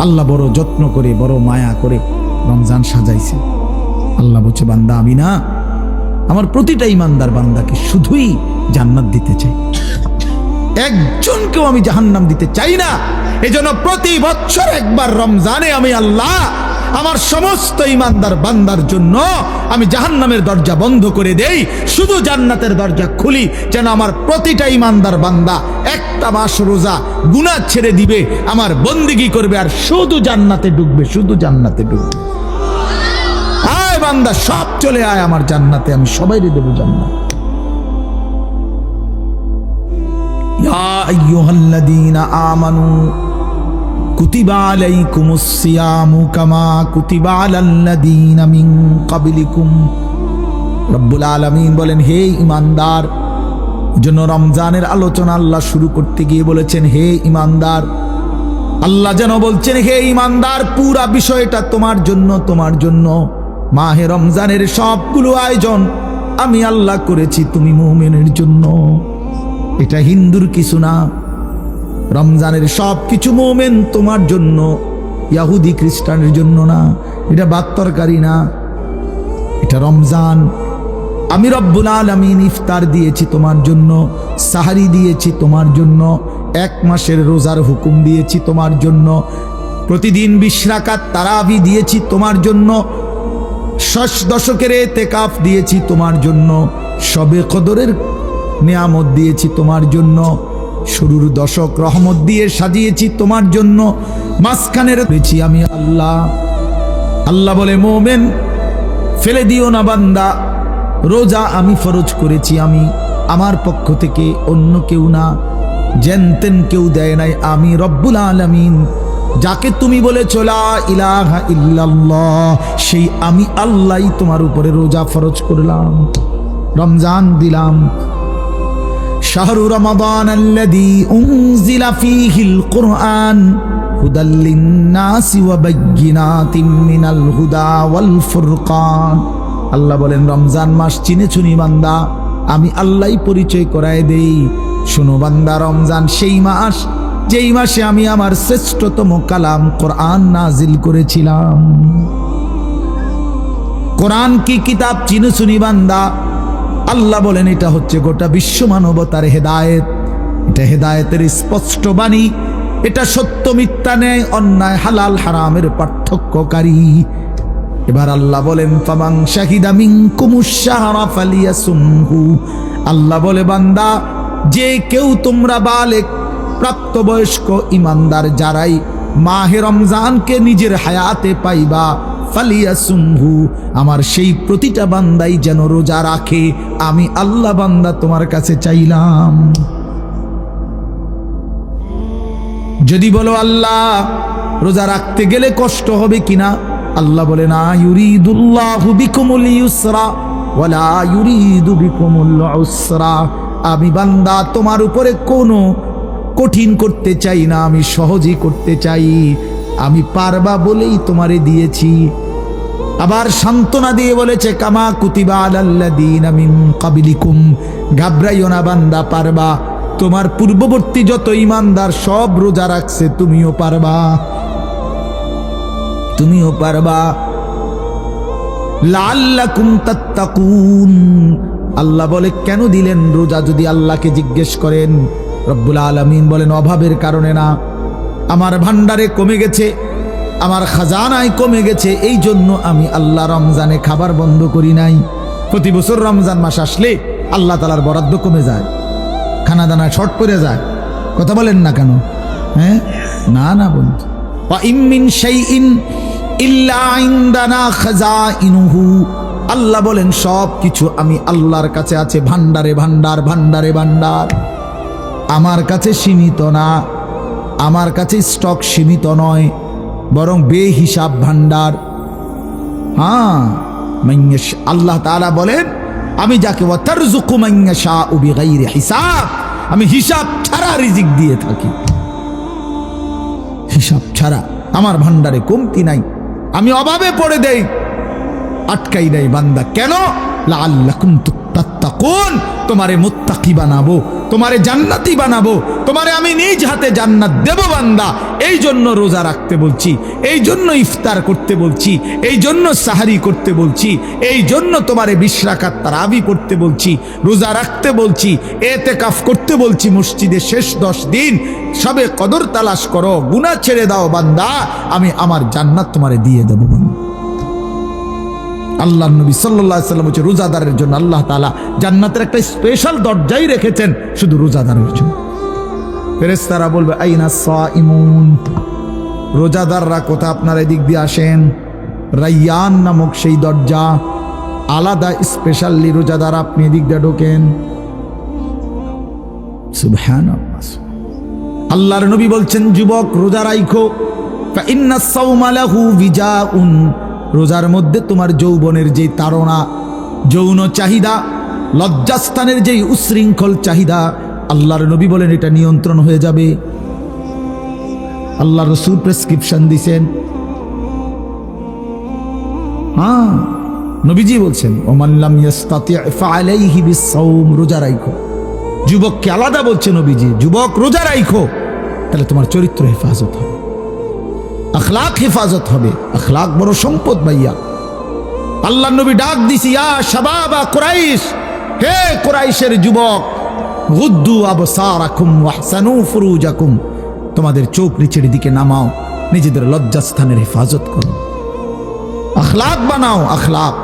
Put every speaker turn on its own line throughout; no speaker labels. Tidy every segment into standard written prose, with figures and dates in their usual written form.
আল্লাহ বড় যত্ন করে, বড় মায়া করে রমজান সাজাইছে। আল্লাহ বলছে, বান্দা আমি না আমার প্রতিটা ইমানদার বান্দাকে শুধুই জান্নাত দিতে চাই, একজনকেও আমি জাহান্নাম দিতে চাই না। এজন্য প্রতি বছর একবার রমজানে আমি আল্লাহ আমার সমস্ত ইমানদার বান্দার জন্য আমি জাহান্নামের দরজা বন্ধ করে দেই, শুধু জান্নাতের দরজা খুলি, যেন আমার প্রতিটা ইমানদার বান্দা একটা মাস রোজা গুনাহ ছেড়ে দিবে, আমার বন্দেগী করবে, আর শুধু জান্নাতে ঢুকবে, শুধু জান্নাতে ঢুকবে। আয় বান্দা, সব চলে আয় আমার জান্নাতে, আমি সবাইকে দেব জান্নাত। ইয়া আইয়ুহাল্লাযীনা আমানু কুতিবা আলাইকুমুস সিয়ামু কামা কুতিবা আলাল্লাযীনা মিন ক্বাবলিকুম। রব্বুল আলামিন বলেন, হে ঈমানদার, জন্য রমজানের আলোচনা আল্লাহ শুরু করতে গিয়ে বলেছেন, হে ঈমানদার। আল্লাহ যেন বলছেন, হে ঈমানদার, পুরা বিষয়টা তোমার জন্য, তোমার জন্য। মাহে রমজানের সবগুলো আয়োজন আমি আল্লাহ করেছি তুমি মুমিনের জন্য। এটা হিন্দুর কিছু না, রমজানের সব কিছু মুমিন তোমার জন্য, ইহুদি খ্রিস্টানের জন্য না। এটা ভাত তরকারি না, এটা রমজান। আমি রব্বুল আলামিন ইফতার দিয়েছি তোমার জন্য, সাহারি দিয়েছি তোমার জন্য, এক মাসের রোজার হুকুম দিয়েছি তোমার জন্য, প্রতিদিন 20 রাকাত তারাবি দিয়েছি তোমার জন্য, 6 দশকের ইতিকাফ দিয়েছি তোমার জন্য, শবে কদরের নিয়ামত দিয়েছি তোমার জন্য, শুরুর দশক রহমত দিয়ে সাজিয়েছি তোমার জন্য, মাঝখানের পেয়েছি আমি আল্লাহ। আল্লাহ বলে, মুমিন ফেলে দিও না বান্দা, রোজা আমি ফরজ করেছি, আমি আমার পক্ষ থেকে, অন্য কেউ না, জেনতেন কেউ দেয় নাই, আমি রব্বুল আলামিন। যাকে তুমি বলেছো লা ইলাহা ইল্লাল্লাহ, সেই আমি আল্লাহই তোমার উপরে রোজা ফরজ করলাম, রমজান দিলাম। শাহরু রমাদান আল্লাযী উনজিলা ফীহিল কুরআন হুদাল লিন-নাসি ওয়া বায়্যিনাতিন মিনাল হুদা ওয়াল ফুরকান। আল্লাহ বলেন, রমজান মাস চিনেছো নি বান্দা, আমি আল্লাহই পরিচয় করায় দেই। শোনো বান্দা, রমজান সেই মাস যেই মাসে আমি আমার শ্রেষ্ঠতম কালাম কোরআন নাজিল করেছিলাম। কোরআন কি কিতাব চিনেছো নি বান্দা? আল্লাহ বলেন, এটা হচ্ছে গোটা বিশ্ব মানবতার হেদায়েত, এটা হেদায়েতের স্পষ্ট বাণী, এটা সত্য মিথ্যা, ন্যায় অন্যায়, হালাল হারামের পার্থক্যকারী। এবার আল্লাহ বলেন, ফামান শাহিদা মিনকুমুশ শাহরা ফালিয়াসুমহু। আল্লাহ বলে, বান্দা, যে কেউ তোমরা বালেগ প্রাপ্তবয়স্ক ইমানদার যারাই মাহে রমজানকে নিজের হায়াতে পাইবা, ফালিয়াসুমহু, আমার সেই প্রতিটা বান্দাই যেন রোজা রাখে। আমি আল্লাহ বান্দা তোমার কাছে চাইলাম। যদি বলো আল্লাহ রোজা রাখতে গেলে কষ্ট হবে কিনা, আল্লাহ বলে, না, ইউরিদুল্লাহু বিকুমুল ইউসরা ওয়ালা ইউরিদু বিকুমুল উসরা। আমি বান্দা তোমার উপরে কোনো কঠিন করতে চাই না, আমি সহজই করতে চাই। আমি পারবা বলেই তোমারে দিয়েছি। আবার সান্ত্বনা দিয়ে বলেছে, কামা কুতিবা আলাল্লাযীনা মিন ক্বাবলিকুম। ঘাবড়াইও না বান্দা, পারবা। তোমার পূর্ববর্তী যত ঈমানদার সব রোজা রাখছে, তুমিও পারবা, তুমিও পারবা। লাআল্লাকুম তাত্তাকুন। আল্লাহ বলে, কেন দিলেন রোজা যদি আল্লাহকে জিজ্ঞেস করেন? রব্বুল আলামিন বলেন, অভাবের কারণে না, আমার ভান্ডারে কমে গেছে, আমার খাজানায় কমে গেছে, এই জন্য আমি আল্লাহ রমজানে খাবার বন্ধ করি নাই। প্রতি বছর রমজান মাস আসলে আল্লাহ তাআলার বরাদ্দ কমে যায়, খানা দানা শর্ট পড়ে যায়। কথা বলেন না কেন? হ্যাঁ, না না বন্ধু। ওয়া ইম মিন শাইইন ইল্লা ইনদানা খাজাইনুহু। আল্লাহ বলেন, সব কিছু আমি আল্লাহর কাছে আছে, ভান্ডারে ভান্ডার, ভান্ডারে ভান্ডার। আমার কাছে সীমিত না, আমার কাছে স্টক সীমিত নয়, বরং বেহিসাব ভান্ডার। হ্যাঁ, আল্লাহ তাআলা বলেন, আমি যাকে ওয়াতারযুকু মান ইয়াশাউ বিগাইরি হিসাব, আমি হিসাব ছাড়া রিজিক দিয়ে থাকি, হিসাব ছাড়া। আমার ভান্ডারে কমতি নাই, আমি অভাবে পড়ে দেই, আটকাই নাই বান্দা। কেন? লাআল্লাকুম তাত্তাকুন, তোমারে মুত্তাকি বানাবো, তোমারে জান্নাতি বানাবো, তোমারে আমি নিজ হাতে জান্নাত দেব বান্দা। এই জন্য রোজা রাখতে বলছি, এই জন্য ইফতার করতে বলছি, এই জন্য সাহারি করতে বলছি, এই জন্য তোমারে 20 রাকাত তারাবি পড়তে বলছি, রোজা রাখতে বলছি, এতেকাফ করতে বলছি মসজিদে শেষ 10 দিন। সবে কদর তালাশ করো, গুনাহ ছেড়ে দাও বান্দা, আমি আমার জান্নাত তোমারে দিয়ে দেব বান্দা। আল্লাহ নবী সাল্লাল্লাহু আলাইহি সাল্লাম বলেছে রোজাদারের জন্য আল্লাহ তাআলা জান্নাতের একটা স্পেশাল দরজাই রেখেছেন শুধু রোজাদারের জন্য। ফেরেশতারা বলবে আইনা সাইমুন, রোজাদাররা কোথা, আপনারা এদিক দিয়ে আসেন। রাইয়ান নামক সেই দরজা আলাদা স্পেশালি রোজাদার, আপনি এদিক দিয়ে ঢোকেন। সুবহানাল্লাহ। আল্লাহর নবী বলছেন যুবক রোজা রাখো, ফা ইন্নাস সাওমা লাহু বিজাউন, রোজার মধ্যে তোমার যৌবনের যেই তাড়না, যৌন চাহিদা, লজ্জাস্থানের যেই উশৃঙ্খল চাহিদা, আল্লাহর নবী বলেন এটা নিয়ন্ত্রণ হয়ে যাবে। আল্লাহ রাসূল প্রেসক্রিপশন দিয়েছেন। হ্যাঁ, নবীজি বলছেন ওমান লাম ইস্তাতি' ফাআলাইহি বিস-সাওম, রোজা রাখো। যুবককে আলাদা বলছে নবীজি, যুবক রোজা রাখো, তাহলে তোমার চরিত্র হেফাজত হবে, আখলাক হেফাজত হবে। আখলাক বড় সম্পদ ভাইয়া। আল্লাহ নবী ডাক দিছি ইয়া শাবাবা কুরাইশ, হে কুরাইশের যুবক, গুদ্দু আবসারাকুম ওয়াহসানু ফুরুজাকুম, তোমাদের চোখ নিচের দিকে নামাও, নিজেদের লজ্জাস্থানের হেফাজত করো, আখলাক বানাও। আখলাক,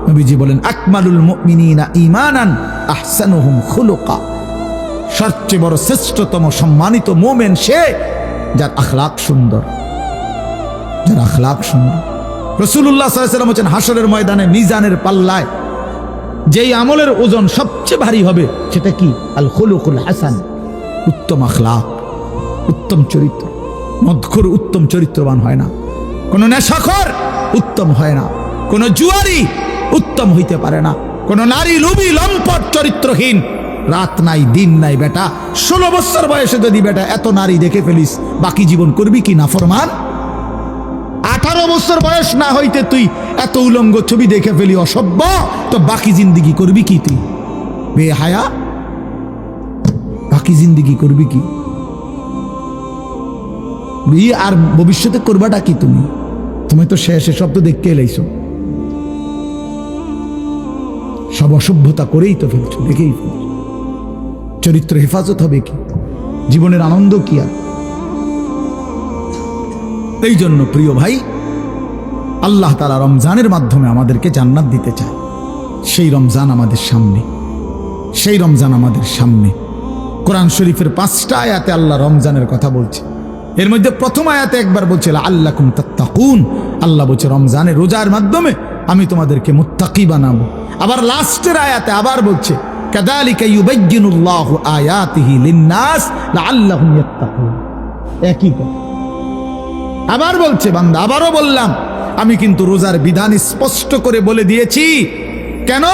নবীজি বলেন আকমালুল মুমিনিনা ঈমানান আহসানুহুম খুলুকা, সবচেয়ে বড় শ্রেষ্ঠতম সম্মানিত মুমিন সে যার আখলাক সুন্দর, যার আখলাক সুন্দর। রাসূলুল্লাহ সাল্লাল্লাহু আলাইহি ওয়াসাল্লাম বলেন হাসরের ময়দানে মিজানের পাল্লায় যেই আমলের ওজন সবচেয়ে ভারী হবে সেটা কি? আল খুলুকুল হাসান, উত্তম আখলাক, উত্তম চরিত্র। মদখোর উত্তম চরিত্রবান হয় না, কোন নেশাখোর উত্তম হয় না, কোন জুয়ারি উত্তম হইতে পারে না, কোন নারী লুবি লম্পট চরিত্রহীন, রাত নাই দিন নাই বেটা, 16 বছর বয়সে যদি বেটা এত নারী দেখে ফেলিস, বাকি জীবন করবি কি নাফরমান? 18 বছর বয়স না হইতে তুই এত উলঙ্গ ছবি দেখে ফেলি অসভ্য, তো বাকি জিন্দিগি করবি কি তুই? বেহায়া, বাকি জিন্দিগি করবি কি? বিয়ে আর ভবিষ্যতে করবাটা কি তুমি? তুমি তো শেষে সব তো দেখতে এলাইছো, সব অসভ্যতা করেই তো ফেলছো, দেখেই ফেলছো। চরিত্র হেফাজত হবে কি? জীবনের আনন্দ কি আর? এই জন্য প্রিয় ভাই, আল্লাহ তাআলা রমজানের মাধ্যমে আমাদেরকে জান্নাত দিতে চায়। সেই রমজান আমাদের সামনে, সেই রমজান আমাদের সামনে। কোরআন শরীফের 5টা আয়াতে আল্লাহ রমজানের কথা বলছে। এর মধ্যে প্রথম আয়াতে একবার বলছে লাআল্লাকুম তাত্তাকুন, আল্লাহ বলছে রমজানে রোজার মাধ্যমে আমি তোমাদেরকে মুত্তাকি বানাবো। আবার লাস্টের আয়াতে আবার বলছে কাযালিকা ইউবায়্যিনুল্লাহু আয়াতিহি লিন-নাস লাআল্লাহুম ইয়াত্তাকুন, একই কথা। আবার বলছে বান্দা, আবারও বললাম আমি কিন্তু রোজার বিধান স্পষ্ট করে বলে দিয়েছি, কেন?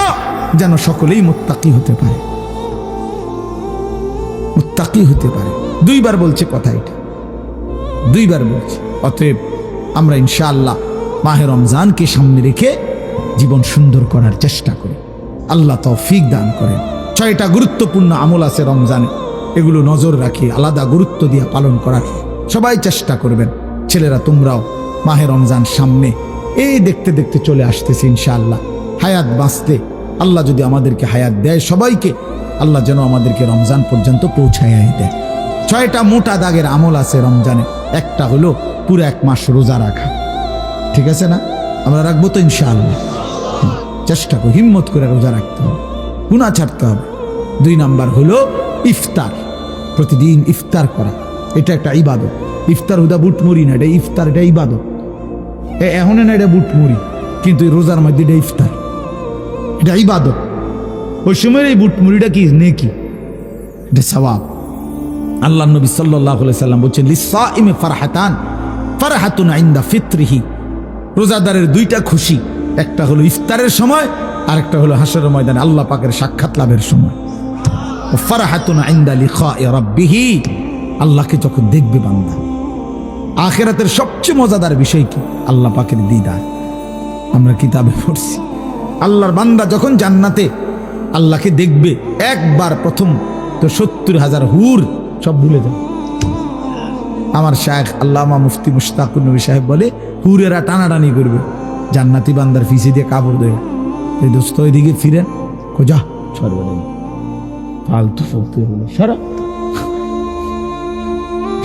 যেন সকলেই মুত্তাকি হতে পারে, মুত্তাকি হতে পারে। 2 বার বলছে কথা, এটা 2 বার বলছে। অতএব আমরা ইনশাআল্লাহ মাহে রমজানকে সামনে রেখে জীবন সুন্দর করার চেষ্টা করি। আল্লাহ তৌফিক দান করেন। 6টা গুরুত্বপূর্ণ আমল আছে রমজানে, এগুলো নজর রাখি, আলাদা গুরুত্ব দিয়ে পালন করার সবাই চেষ্টা করবেন। ছেলেরা তোমরাও, মাহে রমজান সামনে, এই দেখতে দেখতে চলে আসতেছে ইনশাআল্লাহ। হায়াত বাঁচতে আল্লাহ যদি আমাদেরকে হায়াত দেয় সবাইকে, আল্লাহ যেন আমাদেরকে রমজান পর্যন্ত পৌঁছায় দেয়। 6টা মোটা দাগের আমল আছে রমজানে। একটা হলো পুরো 1 মাস রোজা রাখা, ঠিক আছে না? আমরা রাখবো তো ইনশাআল্লাহ। চেষ্টা করি, হিম্মত করে রোজা রাখতে হবে, গুনাহ ছাড়তে হবে। 2 নাম্বার হলো ইফতার, প্রতিদিন ইফতার করা, এটা একটা ইবাদত। ইফতার হুদা বুট মুড়ি না, এটা ইফতার, এটা ইবাদত। এখন না এটা বুট মুড়ি, কিন্তু রোজার মধ্যে এটা ইফতার, এটা ইবাদত। ওই সময় এই বুট মুড়িটা কি নেকি, এটা সওয়াব। আল্লাহ নবী সাল্লাল্লাহু আলাইহি সাল্লাম বলেছেন লিস-সাইমি ফারহাতান, ফারহাতুন ইনদা ফিত্রিহি, রোজাদারের 2টা খুশি, একটা হলো ইফতারের সময়, আর একটা হলো হাসরের ময়দানে আল্লাহ পাকের সাক্ষাৎ লাভের সময়। ও ফারহাতুন ইনদা লিকাই রাব্বিহি, আল্লাহকে যখন দেখবে বান্দা। আখিরাতের সবচেয়ে মজাদার বিষয় কি? আল্লাহ পাকের দিদার। আমরা কিতাবে পড়ছি আল্লাহর বান্দা যখন জান্নাতে আল্লাহকে দেখবে একবার প্রথম তো 70,000 হুর সব ভুলে যাবে। আমার শায়েখ আল্লামা মুফতি মুশতাকুর নবী সাহেব বলে হুরেরা টানাটানি করবে জান্নাতি বান্দার ফিসে দিয়ে কাপড় দেবে। এই দোস্ত ওইদিকে ফিরেন যা সর্বদিন ফালতু ফলতু হলো সরব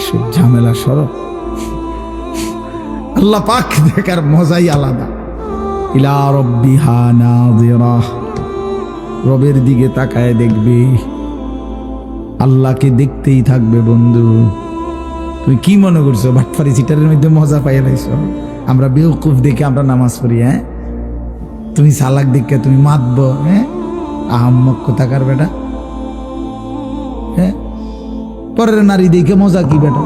সব ঝামেলা সরব। আল্লাহ পাক দেখার মজাই আলাদা। ইলা রাব্বিহা নাযিরা, রবের দিকে তাকায় দেখবে, আল্লাহকে দেখতেই থাকবে। বন্ধু তুই কি মনে করছো বাটফারি সিটারের মধ্যে মজা পাইয়া লাইছো? আমরা বেওকুফ দেখে আমরা নামাজ পড়ি, হ্যাঁ? তুমি সালাক দেখে তুমি মাতব, হ্যাঁ? আহম্মক কোথাকার বেটা, হ্যাঁ? পরের নারী দেখে মজা কি বেটা?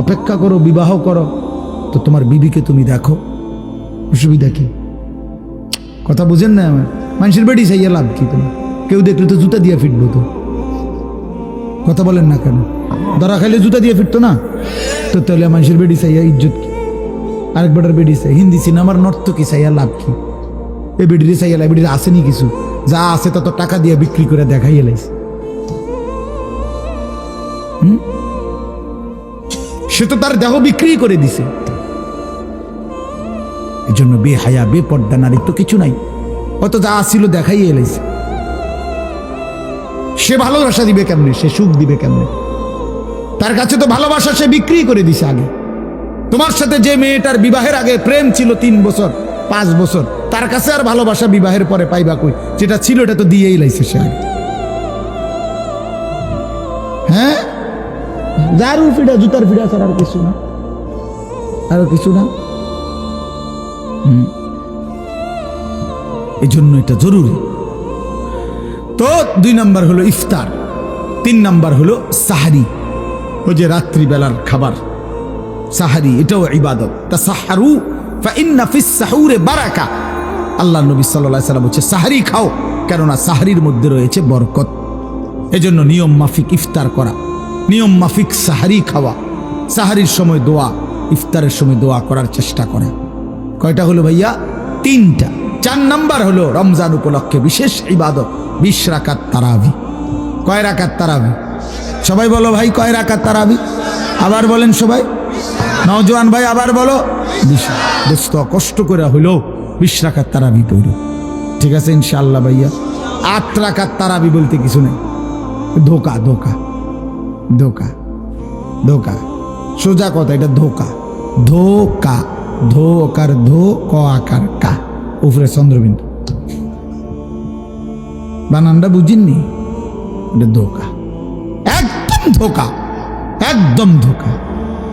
অপেক্ষা করো, বিবাহ করো তো তোমার বিবিকে তুমি দেখো, অসুবিধা কি? কথা বুঝেন না আমার? মানুষের বেটি চাইয়া লাভ কি? তোমার কেউ দেখলে তো জুতা দিয়ে ফিটবো। তো কথা বলেন না কেন? ধরা খাইলে জুতা দিয়ে ফিরতো না তো, তাহলে মানুষের বেডি চাইয়া ইজ্জত কি? আরেক বেটার বেডি চাই, হিন্দি সিনেমার নর্তকী চাইয়া লাভ কি? এই বেডিরে চাইয়া লাভ, বেডির আসেনি কিছু, যা আছে তত টাকা দিয়ে বিক্রি করে দেখাই এলাইছে। সে তো তার দেহ বিক্রি করে দিছে। এই জন্য বেহায়া বেপর্দা নারীর তো কিছু নাই, অত যা আসছিল দেখাই এলাইছে। সে ভালোবাসা দিবে কেমনে? সে সুখ দিবে কেমনে? তার কাছে তো ভালোবাসা সে বিক্রি করে দিছে আগে। তোমার সাথে যে মেয়েটার বিবাহের আগে প্রেম ছিল 3 বছর 5 বছর, তার কাছে আর ভালোবাসা বিবাহের পরে পাইবা কই? যেটা ছিল এটা তো দিয়েই লাইছে সে আগে, হ্যাঁ? জারু ফিডা জুতার ফিডা ছাড়া আর কিছু না, আর কিছু না। এই জন্য এটা জরুরি। তো 2 নাম্বার হলো ইফতার, 3 নাম্বার হলো সাহারি, ওই যে রাত্রিবেলার খাবার সাহারি, এটাও ইবাদত। তাসাহারু ফাইন্না ফিস সাহুরে বারাকা। আল্লাহ নবী সাল্লাল্লাহু আলাইহি ওয়াসাল্লাম বলেছে সাহারি খাও, কেননা সাহারির মধ্যে রয়েছে বরকত। এজন্য নিয়ম মাফিক ইফতার করা, নিয়ম মাফিক সাহারি খাওয়া, সাহারির সময় দোয়া, ইফতারের সময় দোয়া করার চেষ্টা করা। কয়টা হলো ভাইয়া? 3টা। 4 নাম্বার হলো রমজান উপলক্ষে বিশেষ ইবাদত 20 রাকাত তারাবি। কয় রাকাত তারাবি? সবাই বলো ভাই, কয় রাকাত তারাবি? আবার বলেন সবাই, নওজোয়ান ভাই আবার বলো। 20। দোস্ত কষ্ট করে হইলো 20 রাকাত তারাবি পড়ো, ঠিক আছে ইনশাআল্লাহ ভাইয়া। 8 রাকাত তারাবি বলতে কিছু নেই, ধোকা ধোকা ধোকা ধোকা, সোজা কথা, এটা ধোকা। ধোকা, ধো আকার ধো, ক আকার কা, উপরে চন্দ্রবিন্দু, বানানটা বুঝিননি? এটা ধোকা, একদম ধোকা, একদম ধোকা।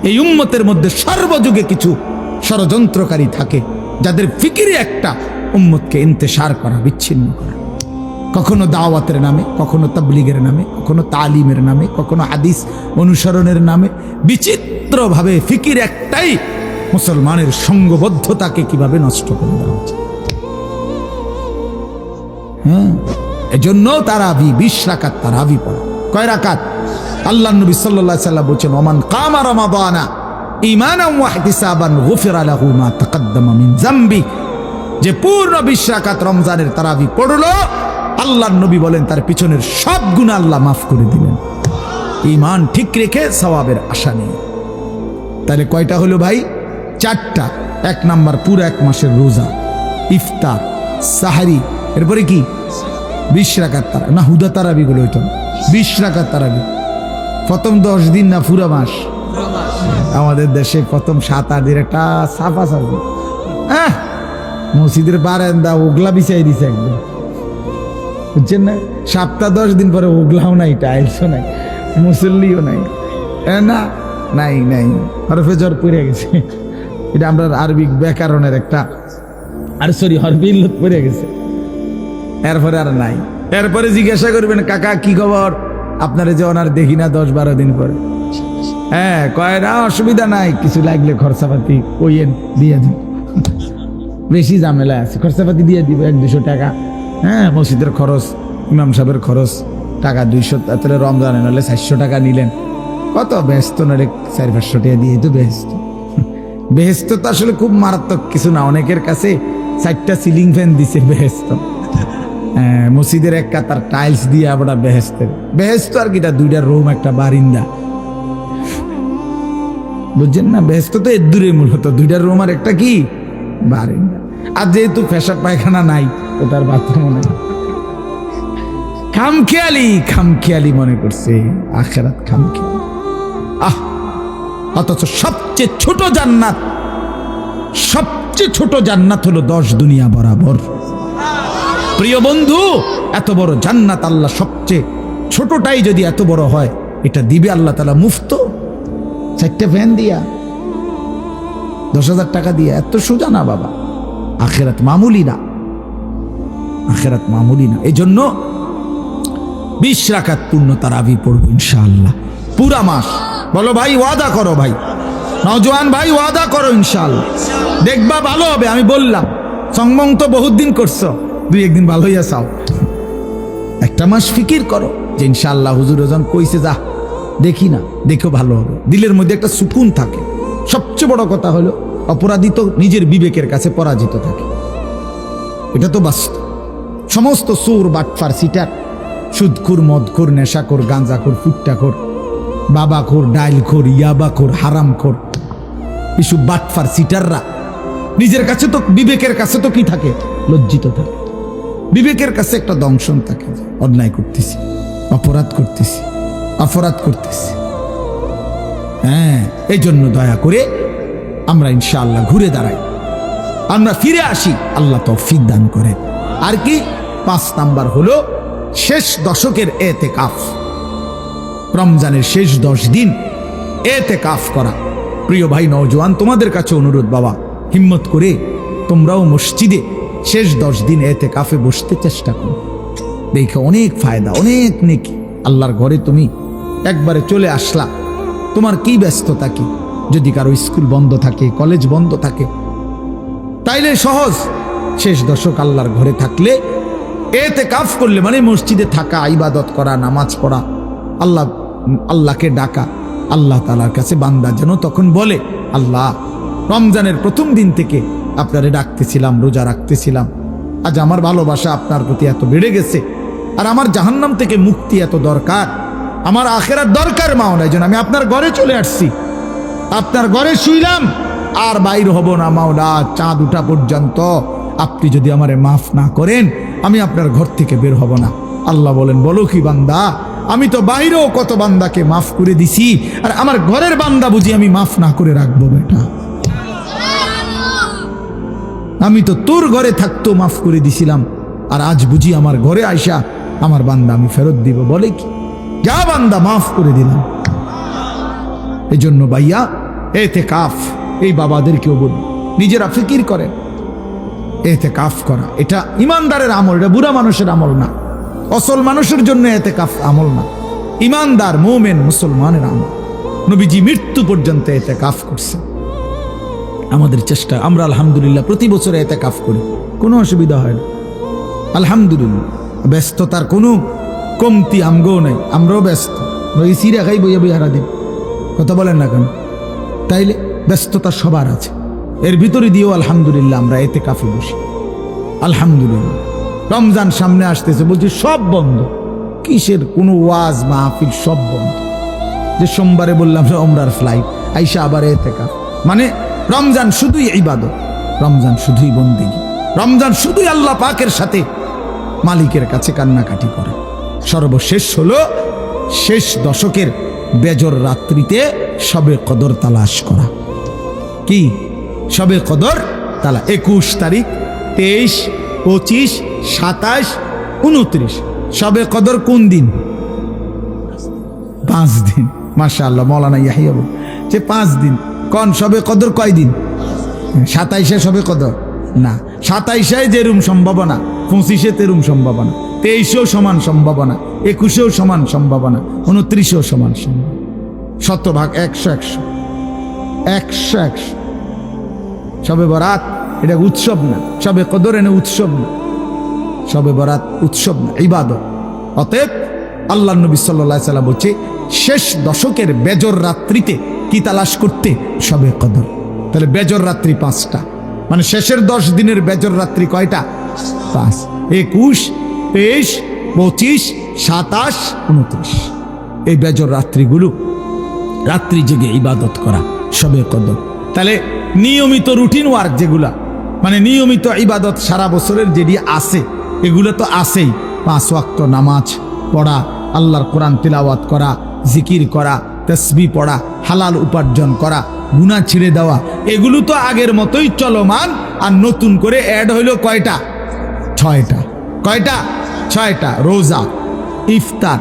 এই উম্মতের মধ্যে সর্বযুগে কিছু ষড়যন্ত্রকারী থাকে যাদের ফিকিরে একটা উম্মতকে ইন্তেশার করা, বিচ্ছিন্ন করা, কখনো দাওয়াতের নামে, কখনো তাবলীগের নামে, কখনো তালিমের নামে, কখনো হাদিস অনুসরণের নামে, বিচিত্রভাবে ফিকির একটাই, মুসলমানের সঙ্গবদ্ধতাকে কিভাবে নষ্ট করে দেওয়া হচ্ছে। হ্যাঁ, এজন্য তারাবি 20 রাকাত তারাবি পড়া। কয় রাকাত? আল্লাহ নবী সাল্লাল্লাহু আলাইহি ওয়াসাল্লাম বলেছেন ওমান কামা রমাদানা ঈমানান ওয়া ইহতিসাবান গুফিরা লাহু মা তাকাদ্দামা মিন যামবি। যে পূর্ণ 20 রাকাত রমজানের তারাবি পড়লো, আল্লাহর নবী বলেন তার পিছনের সব গুনাহ আল্লাহ মাফ করে দিলেন, ঈমান ঠিক রেখে সওয়াবের আশা নেই। তাহলে কয়টা হলো ভাই? 4টা। 1 নাম্বার পুরো 1 মাসের রোজা, ইফতার, সাহারি, এরপরে কি 20 রাকাত তারাবি, না হুদা তারাবি গুলো, ওইটা 20 রাকাত তারাবি। প্রথম 10 দিন না পুরো মাস? আমাদের দেশে প্রথম 7-8 দিন একটা সাফা সাফি, মসজিদের বারান্দা ওগলা বিছাই দিছে একদম, বুঝছেন না? সপ্তাহ 10 দিন পরে ওগলাও নাই, টাইলসও নাই, মুসল্লিও নাই, না নাই নাই, হরফে জ্বর পড়ে গেছে। এটা আমরা আরবিক ব্যাকরণের একটা, আর সরি হরফে ইল্লত পড়ে গেছে, এরপরে আর নাই। এরপরে জিজ্ঞাসা করবেন কাকা কি খবর, আপনারা যে ওনার দেখি না 10-12 দিন পরে, হ্যাঁ কয় না অসুবিধা নাই, কিছু লাগলে খরচাপাতি কইয়েন দিয়ে দিন, বেশি ঝামেলা আছে, খরচাপাতি দিয়ে দিব 100-200 টাকা, হ্যাঁ মসজিদের খরচ, ইমাম সাহেবের খরচ টাকা 200, তাহলে রমজানে নাহলে 400 টাকা নিলেন, কত ব্যস্ত না রে, 400-500 টাকা দিয়ে তো ব্যস্ত। বেহেস্ত তো আসলে খুব মারাত্মক কিছু না, অনেকের কাছে 4টা সিলিং ফ্যান দিছে বেহেস্ত, মসজিদের এক কাতার টাইলস দিয়ে আমরা বেহেস্তের বেহেস্ত আর কিটা দুইটা রুম একটা বারিন্দা বুঝছেন না বেহেস্ত তো এর দূরে মূলত দুইটা রুম আর একটা কি বারিন্দা আর যেহেতু পেশাব পায়খানা নাই তো তার বাথরুমও নাই খামখেয়ালি মনে করছে আখেরাত খামখেয়ালি অথচ সবচেয়ে ছোট জান্নাত হলো 10 দুনিয়া বরাবর প্রিয় বন্ধু এত বড় জান্নাত আল্লাহ সবচেয়ে ছোটটাই যদি এত বড় হয় এটা দিবে আল্লাহ তাআলা মুফত 4টা ফ্যান দিয়া 10,000 টাকা দিয়ে এত সোজা না বাবা আখেরাত মামুলি না এজন্য 20 রাকাত পূর্ণ তারাবি পড়ব ইনশাআল্লাহ পুরা মাস বলো ভাই ওয়াদা করো ভাই নওজোয়ান ভাই ওয়াদা করো ইনশাআল্লাহ দেখবা ভালো হবে আমি বললাম সংমং তো বহুত দিন করছো 2-1 দিন ভালো হইয়া চাও একটা মাস ফিকির করো যে ইনশাআল্লাহ হুজুর ওজন কইছে যা দেখি না দেখো ভালো হবে দিলের মধ্যে একটা সুকুন থাকে সবচেয়ে বড় কথা হলো অপরাধী তো নিজের বিবেকের কাছে পরাজিত থাকে এটা তো বাস্তব সমস্ত সুর বাটফার সিটার সুদখোর মদখোর নেশাখোর গাঁজাখোর ফুট্টাখোর বাবাখোর ডাইলখোর ইয়াবাখোর হারামখোর এসব বাটফার সিটাররা নিজের কাছে তো বিবেকের কাছে তো কি থাকে লজ্জিত থাকে বিবেকের কাছে একটা দংশন থাকে অন্যায় করতেছি অপরাধ করতেছি হ্যাঁ এই জন্য দয়া করে আমরা ইনশাআল্লাহ ঘুরে দাঁড়াই আমরা ফিরে আসি আল্লাহ তৌফিক দান করে আর কি 5 নাম্বার হলো শেষ দশকের এতেকাফ রমজানের শেষ 10 দিন এতেকাফ করা প্রিয় ভাই নওজোয়ান তোমাদের কাছে অনুরোধ বাবা হিম্মত করে তোমরাও মসজিদে শেষ 10 দিন এতেকাফে বসতে চেষ্টা করো দেখো অনেক ফায়দা অনেক নেকি আল্লাহর ঘরে তুমি একবারে চলে আসলা তোমার কি ব্যস্ততা কি যদি কারো স্কুল বন্ধ থাকে কলেজ বন্ধ থাকে তাইলে সহজ শেষ দশক আল্লাহর ঘরে থাকলে এতেকাফ করলে মানে মসজিদে থাকা ইবাদত করা নামাজ পড়া আল্লাহকে ডাকা আল্লাহ তাআলার কাছে বান্দা যেন তখন বলে আল্লাহ রমজানের প্রথম দিন থেকে আপনারে ডাকতেছিলাম রোজা রাখতেছিলাম আজ আমার ভালোবাসা আপনার প্রতি এত বেড়ে গেছে আর আমার জাহান্নাম থেকে মুক্তি এত দরকার আমার আখেরাত দরকার মাওলা এই জন্য আমি আপনার ঘরে চলে আসছি আপনার ঘরে শুইলাম আর বাইর হব না মাওলা চাঁদ উঠা পর্যন্ত আপনি যদি আমারে মাফ না করেন আমি আপনার ঘর থেকে বের হব না আল্লাহ বলেন বলো কি বান্দা আমি তো বাইরেও কত বান্দাকে মাফ করে দিছি আর আমার ঘরের বান্দা বুঝি আমি মাফ না করে রাখবো বেটা আমি তো তোর ঘরে থাকতো মাফ করে দিছিলাম আর আজ বুঝি আমার ঘরে আইসা আমার বান্দা আমি ফেরত দিব বলে কি যা বান্দা মাফ করে দিলাম এই জন্য ভাইয়া এতেকাফ এই বাবাদেরকেও বলি নিজেরা ফিকির করেন এতেকাফ করা এটা ইমানদারের আমল এটা বুড়া মানুষের আমল না অসল মানুষের জন্য এতেকাফ আমল না ইমানদার মুমিন মুসলমানের আমল নবীজি মৃত্যু পর্যন্ত এতেকাফ করছে আমাদের চেষ্টা আমরা আলহামদুলিল্লাহ প্রতি বছর এতেকাফ করি কোনো অসুবিধা হয় না আলহামদুলিল্লাহ ব্যস্ততার কোনো কমতি আমগোও নাই আমরাও ব্যস্ত ওই সিরা খাই বইয়া বইয়া হারা দিন কথা বলেন না কেন তাইলে ব্যস্ততা সবার আছে এর ভিতরে দিয়েও আলহামদুলিল্লাহ আমরা এতেকাফে বসি আলহামদুলিল্লাহ রমজান সামনে আসতেছে বলছি সব বন্ধ কিসের কোনো ওয়াজ মাহফিল সব বন্ধ যে সোমবারে বললাম ওমরার ফ্লাইট আইসা আবার এতেকাফ মানে রমজান শুধুই ইবাদত রমজান শুধুই বন্দেগী রমজান শুধুই আল্লাহ পাকের সাথে মালিকের কাছে কান্নাকাটি করে সর্বশেষ হলো শেষ দশকের বেজর রাত্রিতে শবে কদর তালাশ করা কি শবে কদর তালা 21 তারিখ 23, 25, 27, 29 শবে কদর কোন দিন 5 দিন মাশাআল্লাহ মৌলানা ইয়াহিয়া যে 5 দিন কোন শবে কদর কয় দিন 27 শবে কদর না 27 যেরকম সম্ভাবনা 25 তেরুম সম্ভাবনা 23 সমান সম্ভাবনা 21 সমান সম্ভাবনা 29 সমান সম্ভাবনা শতভাগ 100 শবে বরাত এটা উৎসব না শবে কদর এনে উৎসব না শবে বরাত উৎসব না ইবাদত অতএব আল্লাহ নবী সাল্লাল্লাহু আলাইহি সাল্লাম বলছে শেষ দশকের বেজর রাত্রিতে কি তালাশ করতে শবে কদর তাহলে বেজর রাত্রি 5টা মানে শেষের 10 দিনের বেজর রাত্রি কয়টা 5 21 23, 25, 27, 29 এই বেজর রাত্রিগুলো রাত্রি জেগে ইবাদত করা সবে কদর। তাহলে নিয়মিত রুটিন ওয়ার্ক যেগুলা, মানে নিয়মিত ইবাদত সারা বছরের যেটি আছে এগুলো তো আছেই। 5 ওয়াক্ত নামাজ পড়া, আল্লাহর কোরআন তিলাওয়াত করা, জিকির করা, তাসবিহ পড়া, হালাল উপার্জন করা, গুনাহ ছেড়ে দেওয়া, এগুলো তো আগের মতোই চলমান। আর নতুন করে অ্যাড হইল কয়টা? 6টা। কয়টা? 6টা। রোজা, ইফতার,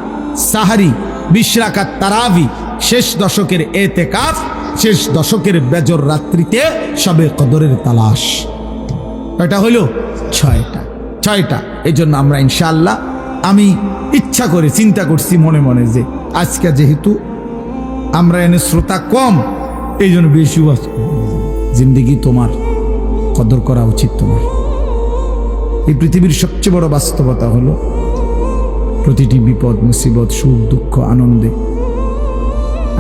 সাহারি, 20 রাকাত তারাবি, শেষ দশকের এতেকাফ, শেষ দশকের বেজর রাত্রিতে শবে কদরের তালাশ। কয়টা হইল? 6টা। এই জন্য আমরা ইনশাআল্লাহ, আমি ইচ্ছা করে চিন্তা করছি মনে মনে যে আজকে যেহেতু আমরা এনে শ্রোতা কম, এই জন্য বেশি ওয়াজ করব। জিন্দেগি তোমার, কদর করা উচিত তোমার। এই পৃথিবীর সবচেয়ে বড় বাস্তবতা হলো প্রতিটি বিপদ, মুসিবত, সুখ, দুঃখ, আনন্দে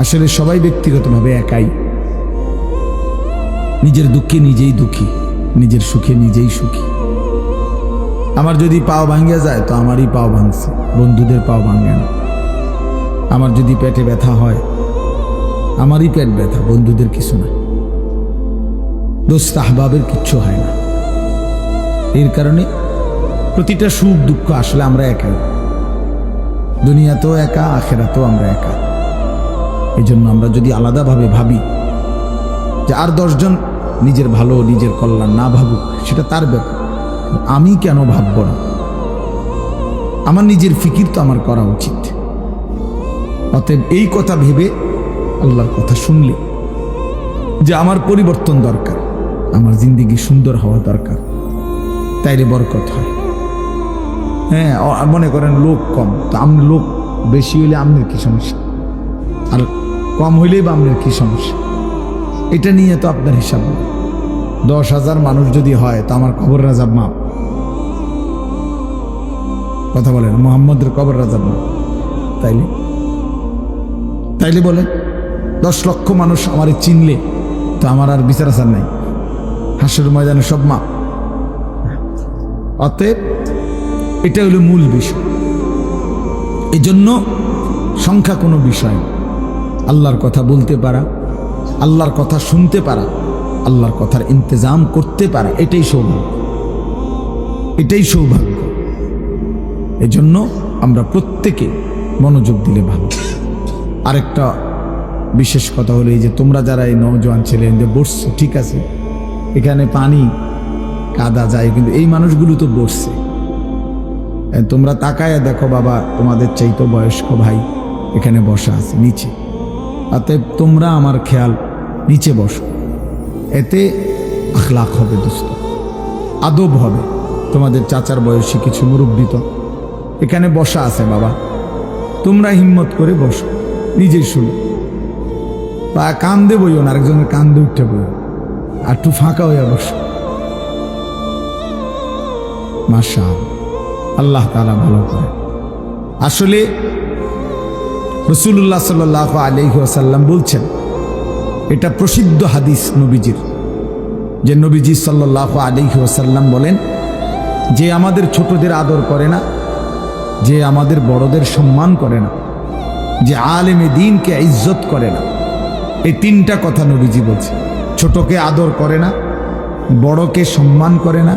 আসলে সবাই ব্যক্তিগতভাবে একাই। নিজের দুঃখে নিজেই দুঃখী, নিজের সুখে নিজেই সুখী। আমার যদি পাও ভাঙ্গিয়া যায় তো আমারই পাও ভাঙছে, বন্ধুদের পাও ভাঙ্গে না। আমার যদি পেটে ব্যথা হয় আমারই পেট ব্যথা, বন্ধুদের কিছু না। দোস্ত আহবাবের কিচ্ছু হয় না। এর কারণে প্রতিটা সুখ দুঃখ আসলে আমরা একাই, দুনিয়াতেও একা, আখেরাতেও আমরা একা। এই জন্য আমরা যদি আলাদাভাবে ভাবি যে আর 10 জন নিজের ভালো, নিজের কল্যাণ না ভাবুক, সেটা তার ব্যাপার, আমি কেন ভাবব না? আমার নিজের ফিকির তো আমার করা উচিত। অতএব এই কথা ভেবে আল্লাহর কথা শুনলে যে আমার পরিবর্তন দরকার, আমার জিন্দেগি সুন্দর হওয়া দরকার, তাইলে বরকত হয়। হ্যাঁ, মনে করেন লোক কম, তো আপনি লোক বেশি হইলে আপনার কি সমস্যা, আর কম হইলেই বা আপনার কি সমস্যা? এটা নিয়ে তো আপনার হিসাব নেই। 10,000 মানুষ যদি হয় তো আমার কবর রাজাব মাপ। কথা বলেন, মুহাম্মদের কবর রাজাব মাপ। তাইলে বলেন 10 লক্ষ মানুষ আমার চিনলে তো আমার আর বিচার আচার নাই, হাসরের ময়দানে সব মাপ। অতএব এটা হলো মূল বিষয়। এই জন্য সংখ্যা কোনো বিষয় না। আল্লাহর কথা বলতে পারা, আল্লাহর কথা শুনতে পারা, আল্লাহর কথার ইন্তজাম করতে পারা, এটাই সৌভাগ্য, এটাই সৌভাগ্য। এই জন্য আমরা প্রত্যেকে মনোযোগ দিলে ভালো। আরেকটা বিশেষ কথা হলো এই যে তোমরা যারা এই নওজোয়ান ছিলেন যে বসছো, ঠিক আছে, এখানে পানি কাদা যায়, কিন্তু এই মানুষগুলো তো বসছে। তোমরা তাকায় দেখো বাবা, তোমাদের চাইতো বয়স্ক ভাই এখানে বসা আছে নিচে। অতএব তোমরা আমার খেয়াল নিচে বসো, এতে আখলাক হবে, দোস্ত আদব হবে। তোমাদের চাচার বয়সী কিছু মুরব্বী তো এখানে বসা আছে বাবা, তোমরা হিম্মত করে বসো, নিজেই শুনো। বা কান্দে বইও না, আরেকজনের কান্দে উঠতে বইও, আর একটু ফাঁকা হইয়া বসো। মাশাআল্লাহ, আল্লাহ তাআলা ভালো করে। আসলে রাসূলুল্লাহ সাল্লাল্লাহু আলাইহি ওয়াসাল্লাম বলছেন, এটা প্রসিদ্ধ হাদিস নবীজির, যে নবীজি সাল্লাল্লাহু আলাইহি ওয়াসাল্লাম বলেন যে আমাদের ছোটদের আদর করে না, যে আমাদের বড়দের সম্মান করে না, যে আলেমে দ্বীনকে ইজ্জত করে না। এই 3টা কথা নবীজি বলছে। ছোটকে আদর করে না, বড়কে সম্মান করে না,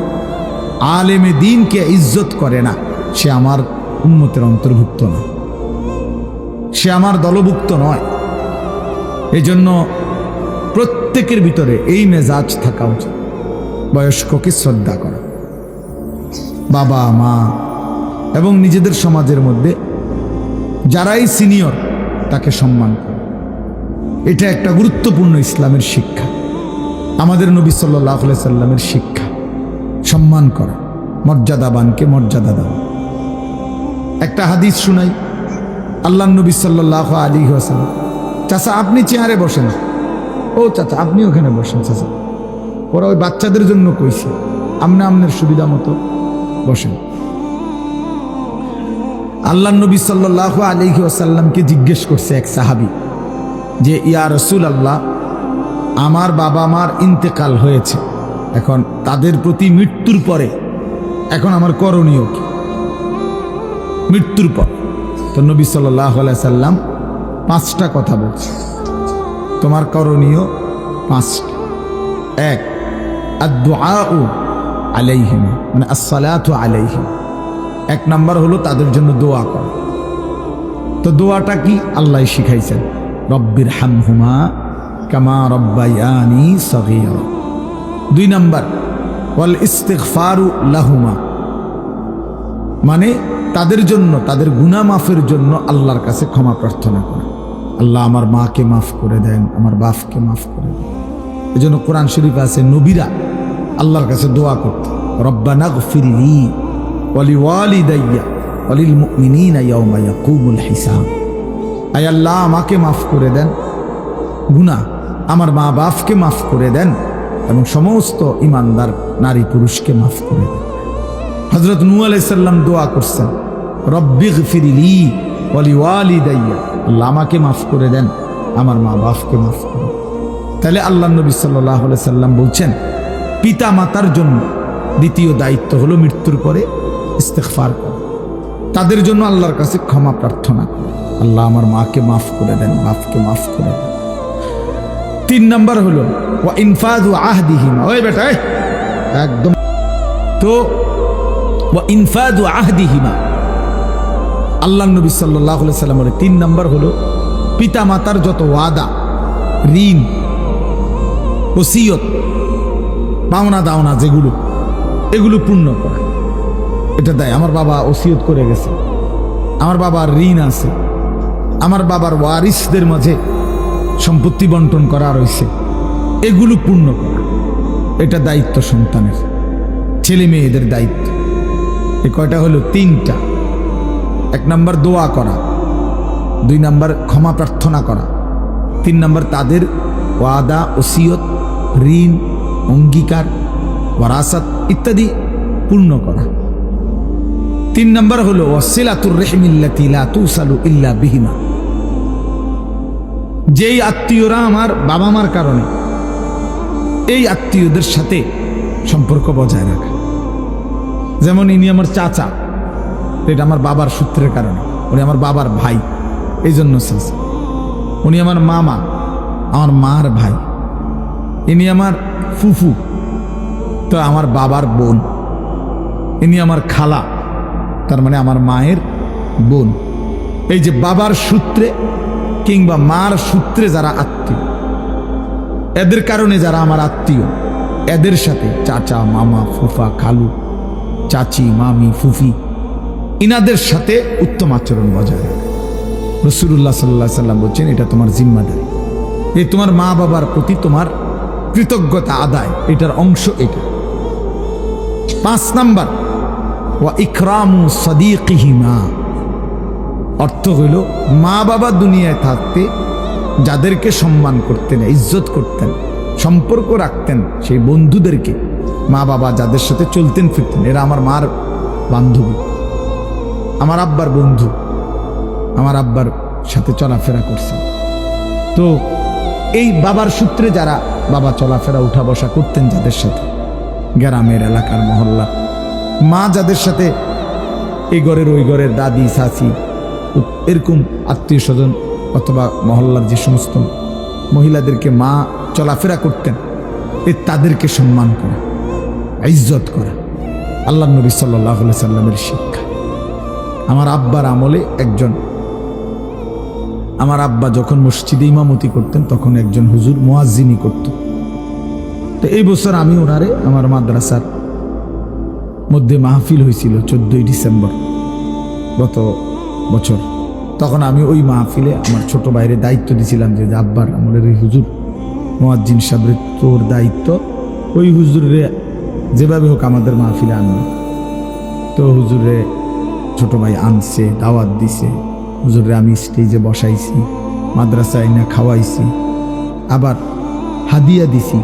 আলেমে দ্বীনকে ইজ্জত করে না, সে আমার উম্মতের অন্তর্ভুক্ত না, সে আমার দলভুক্ত নয়। এজন্য প্রত্যেকের ভিতরে এই মেজাজ থাকা উচিত, বয়স্ককে শ্রদ্ধা করা, বাবা মা এবং নিজেদের সমাজের মধ্যে যারাই সিনিয়র তাকে সম্মান করা। এটা একটা গুরুত্বপূর্ণ ইসলামের শিক্ষা, আমাদের নবী সাল্লাল্লাহু আলাইহি সাল্লামের শিক্ষা, সম্মান করা, মর্যাদাবানকে মর্যাদা দেওয়া। একটা হাদিস শুনাই, আল্লাহর নবী সাল্লাল্লাহু আলাইহি ওয়াসাল্লাম, চাচা আপনি চেয়ারে বসেন, ও চাচা আপনি ওখানে বসেন, চাচা ওরা ওই বাচ্চাদের জন্য কইছে, আপনি আপনার সুবিধা মতো বসেন। আল্লাহর নবী সাল্লাল্লাহু আলাইহি ওয়াসাল্লামকে জিজ্ঞেস করছে এক সাহাবী যে ইয়া রাসূলুল্লাহ, আমার বাবা মার ইন্তেকাল হয়েছে, এখন তাদের প্রতি মৃত্যুর পরে এখন আমার করণীয় কি? মৃত্যুর পর। তো নবী সাল্লাল্লাহু আলাইহি সাল্লাম 5টা কথা বলছে, তোমার করণীয় 5টা। 1, আদ-দুআউ আলাইহিম, মানে আসসালাতু আলাইহিম। 1 নাম্বার হলো তাদের জন্য দোয়া করা। তো দোয়াটা কি? আল্লাহ শিখাইছেন, রব্বির হামহুমা কামা রব্বায়ানি সগীরা। 2 নাম্বার, ওয়াল ইস্তিগফারু লাহুমা, মানে তাদের জন্য, তাদের গুনাহ মাফের জন্য আল্লাহর কাছে ক্ষমা প্রার্থনা করা। আল্লাহ আমার মাকে মাফ করে দেন, আমার বাপকে মাফ করে দেন। এজন্য কোরআন শরীফে আছে নবীরা আল্লাহর কাছে দোয়া করত, রব্বানা গফিরলি ওয়ালিওয়ালিদাইয়া ওয়ালিল মুমিনিনা ইয়াওমা ইয়াকুমুল হিসাব। আয় আল্লাহ আমাকে মাফ করে দেন গুনাহ, আমার মা বাপকে মাফ করে দেন এবং সমস্ত ইমানদার নারী পুরুষকে মাফ করে দেন। হযরত নূহ আলাইহিস সালাম দোয়া করছেন, রব্বিগফিরলি ওয়ালিওয়ালিদাইয়া, আল্লাহ আমাকে মাফ করে দেন, আমার মা বাপকে মাফ করে দেন। তাহলে আল্লাহ নবী সাল্লাল্লাহু আলাইহি সাল্লাম বলছেন পিতা মাতার জন্য দ্বিতীয় দায়িত্ব হলো মৃত্যুর পরে ইস্তিগফার করা, তাদের জন্য আল্লাহর কাছে ক্ষমা প্রার্থনা করা, আল্লাহ আমার মাকে মাফ করে দেন, বাপকে মাফ করে দেন। 3 নাম্বার হলো ওয়া ইনফাযু আহদিহিমা, ওই বেটা একদম, তো ওয়া ইনফাযু আহদিহিমা, আল্লাহ নবী সাল্লাল্লাহু আলাইহি সাল্লাম বলে 3 নাম্বার হলো পিতা মাতার যত ওয়াদা, ঋণ, ওসিয়ত, পাওনা দাওনা যেগুলো, এগুলো পূর্ণ করা। এটা দেয়, আমার বাবা ওসিয়ত করে গেছে, আমার বাবার ঋণ আছে, আমার বাবার ওয়ারিসদের মাঝে সম্পত্তি বন্টন করা রয়েছে, এগুলো পূর্ণ করা। এটা দায়িত্ব সন্তানের, ছেলে মেয়েদের দায়িত্ব। এ কয়টা হলো? 3টা। 1 নাম্বার দোয়া করা, 2 নাম্বার ক্ষমা প্রার্থনা করা, 3 নাম্বার তাদের ওয়াদা, ওসিয়ত, ঋণ, অঙ্গীকার, ওয়ারাসাত ইত্যাদি পূর্ণ করা। 3 নাম্বার হলো ওয়াসিলাতুর রহিমিল্লাতি লা তুসালু ইল্লা বিহিমা, যেই আত্মীয়রা আমার বাবা মার কারণে, এই আত্মীয়দের সাথে সম্পর্ক বজায় রাখা। যেমন ইনি আমার চাচা, এটা আমার বাবার সূত্রের কারণে, উনি আমার বাবার ভাই, এই জন্য চাচা। উনি আমার মামা, আমার মার ভাই। ইনি আমার ফুফু, তো আমার বাবার বোন। ইনি আমার খালা, তার মানে আমার মায়ের বোন। এই যে বাবার সূত্রে কিংবা মার সূত্রে যারা আত্মীয়, এদের কারণে যারা আমার আত্মীয়, এদের সাথে চাচা, মামা, ফুফা, খালু, চাচি, মামি, ফুফি, ইনাদের সাথে উত্তম আচরণ বজায় রাখা। রাসূলুল্লাহ সাল্লাল্লাহু আলাইহি সাল্লাম বলছেন এটা তোমার জিম্মাদারি, এই তোমার মা বাবার প্রতি তোমার কৃতজ্ঞতা আদায়, এটার অংশ এটা। 5 নাম্বার ওয়া ইকরামু সাদিকিহিমা, অর্থ হইল মা বাবা দুনিয়ায় থাকতে যাদেরকে সম্মান করতেন, ইজ্জত করতেন, সম্পর্ক রাখতেন, সেই বন্ধুদেরকে, মা বাবা যাদের সাথে চলতেন ফিরতেন, এরা আমার মার বান্ধবী, আমার আব্বার বন্ধু, আমার আব্বার সাথে চলাফেরা করছেন। তো এই বাবার সূত্রে যারা বাবা চলাফেরা উঠা বসা করতেন, যাদের সাথে গ্রামের, এলাকার, মহল্লা, মা যাদের সাথে এই ঘরের ওই ঘরের দাদি, চাচি, এরকম আত্মীয় স্বজন অথবা মহল্লার যে সমস্ত মহিলাদেরকে মা চলাফেরা করতেন, তাদেরকে সম্মান করা, ইজ্জত করা, আল্লাহ নবী সাল্লাল্লাহু আলাইহি সাল্লামের শিক্ষা। আমার আব্বার আমলে আমার আব্বা যখন মসজিদে ইমামতি করতেন, তখন একজন হুজুর মুয়াজ্জিনি করত। তো এই বছর আমি ওনারে আমার মাদ্রাসার মধ্যে মাহফিল হয়েছিল 14ই ডিসেম্বর গত বছর, তখন আমি ওই মাহফিলে আমার ছোট ভাইরে দায়িত্ব দিয়েছিলাম যে আব্বার আমলের এই হুজুর মুয়াজ্জিন সাহেবের তোর দায়িত্ব, ওই হুজুরে যেভাবে হোক আমাদের মাহফিলে আনবে। তো হুজুরে ছোট ভাই আনছে, দাওয়াত দিছে, হুজুরে আমি স্টেজে বসাইছি, মাদ্রাসায় না খাওয়াইছি, আবার হাদিয়া দিছি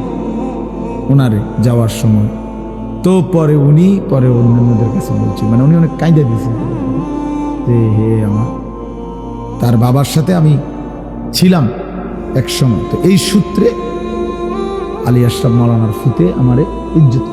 ওনারে যাওয়ার সময়। তো পরে অন্যান্যদের কাছে বলছি, মানে উনি অনেক কাঁদা দিয়েছে যে হে আমার, তার বাবার সাথে আমি ছিলাম একসময়। তো এই সূত্রে আলী আশরাফ মাওলানার ফুতে আমারে ইজ্জত